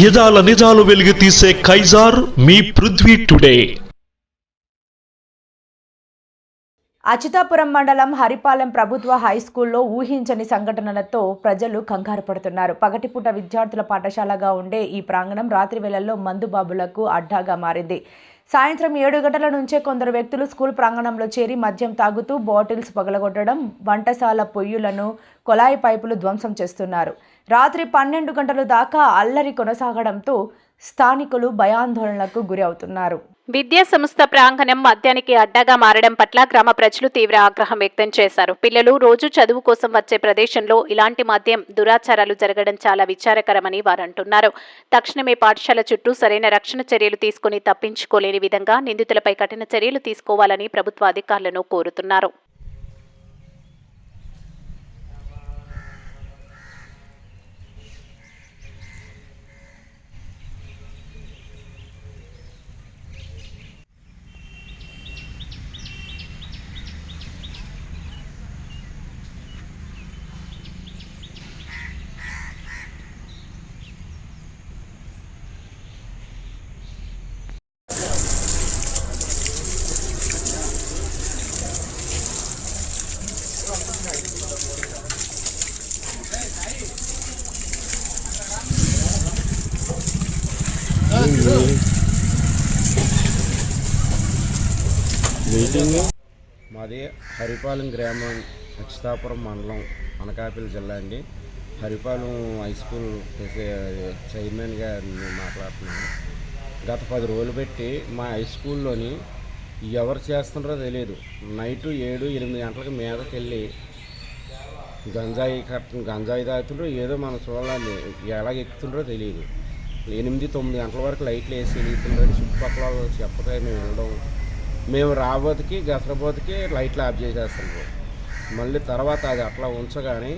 యదాల నిజాలు వెలుగు తీసే కైజార్ మీ పృథ్వీ టుడే. అచ్యుతాపురం మండలం హరిపాలెం ప్రభుత్వ హైస్కూల్లో ఊహించని సంఘటనలతో ప్రజలు కంగారు పడుతున్నారు. పగటిపూట విద్యార్థుల పాఠశాలగా ఉండే ఈ ప్రాంగణం రాత్రి వేళల్లో మందుబాబులకు అడ్డాగా మారింది. సాయంత్రం 7 గంటల నుంచే కొందరు వ్యక్తులు స్కూల్ ప్రాంగణంలో చేరి మద్యం తాగుతూ బాటిల్స్ పగలగొట్టడం, వంటశాల పొయ్యిలను, కొలాయి పైపులు ధ్వంసం చేస్తున్నారు. రాత్రి 12 గంటల దాకా అల్లరి కొనసాగడంతో స్థానికులు భయాందోళనలకు గురి అవుతున్నారు. విద్యా సంస్థ ప్రాంగణం మద్యానికి అడ్డాగా మారడం పట్ల గ్రామ ప్రజలు తీవ్ర ఆగ్రహం వ్యక్తం చేశారు. పిల్లలు రోజు చదువు కోసం వచ్చే ప్రదేశంలో ఇలాంటి మద్యం దురాచారాలు జరగడం చాలా విచారకరమని వారు అంటున్నారు. తక్షణమే పాఠశాల చుట్టూ సరైన రక్షణ చర్యలు తీసుకుని తప్పించుకోలేని విధంగా నిందితులపై కఠిన చర్యలు తీసుకోవాలని ప్రభుత్వ అధికారులను కోరుతున్నారు. మాది హరిపాలెం గ్రామం, అచ్యుతాపురం మండలం, అనకాపల్లి జిల్లా అండి. హరిపాలెం హై స్కూల్ చైర్మన్గా నేను మాట్లాడుతున్నాను. గత 10 రోజులు పెట్టి మా హై స్కూల్లోని ఎవరు చేస్తున్నారో తెలియదు. నైటు 7-8 గంటలకు మీదకి వెళ్ళి గంజాయి తాగుతుండ్రో ఏదో మనం చూడాలి, ఎలాగ ఎక్కుతుండ్రో తెలియదు. 8-9 గంటల వరకు లైట్లు వేసి వెలుగుతుండ్రని చుట్టుపక్కల వాళ్ళు చెప్పగా మేము వెళ్ళడం, మేము రాబోతుకి గసరబోతుకి లైట్లు ఆఫ్ చేసేస్తున్నాం. మళ్ళీ తర్వాత అది అట్లా ఉంచగానే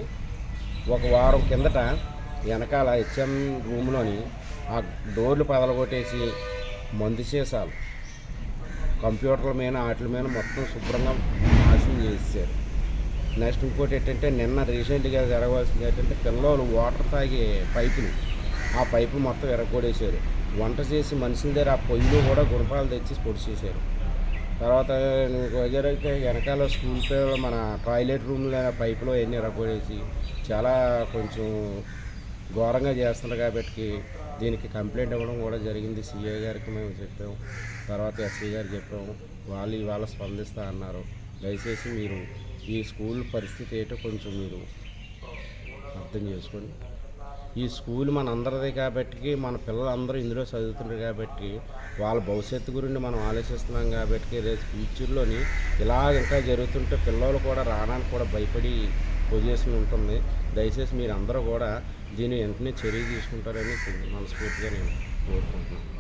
ఒక వారం కిందట వెనకాల హెచ్ఎం రూమ్లోని ఆ డోర్లు పగలగొట్టేసి మందు సీసాలు కంప్యూటర్ల మీద వాటి మీద మొత్తం శుభ్రంగా నాశనం చేసేసారు. నెక్స్ట్ ఇంకోటి ఏంటంటే నిన్న రీసెంట్గా జరగవలసింది ఏంటంటే పిల్లలు వాటర్ తాగే పైపులు, ఆ పైపు మొత్తం ఎరగొడేశారు. వంట చేసి మనుషుల దగ్గర ఆ పొయ్యిలు కూడా గుణపాలు తెచ్చి పొడి చేశారు. తర్వాత వగరైతే వెనకాల స్కూల్ పిల్లలు మన టాయిలెట్ రూమ్లో పైపులో అవన్నీ ఎరగొడేసి చాలా కొంచెం ఘోరంగా చేస్తున్నారు. కాబట్టి దీనికి కంప్లైంట్ ఇవ్వడం కూడా జరిగింది. సిఐ గారికి మేము చెప్పాము, తర్వాత ఎస్ఐ గారికి చెప్పాము. వాళ్ళు ఇవాళ స్పందిస్తా అన్నారు. దయచేసి మీరు ఈ స్కూల్ పరిస్థితి ఏంటో కొంచెం మీరు అర్థం చేసుకొని, ఈ స్కూల్ మన అందరిది కాబట్టి మన పిల్లలందరూ ఇందులో చదువుతున్నారు కాబట్టి వాళ్ళ భవిష్యత్తు గురించి మనం ఆలోచిస్తున్నాం. కాబట్టి రేపు ఫ్యూచర్లోని ఇలా ఇంకా జరుగుతుంటే పిల్లలు కూడా రావడానికి కూడా భయపడి పొజిషన్ ఉంటుంది. దయచేసి మీరు అందరూ కూడా దీన్ని వెంటనే చర్య తీసుకుంటారని మనస్ఫూర్తిగా నేను కోరుకుంటున్నాను.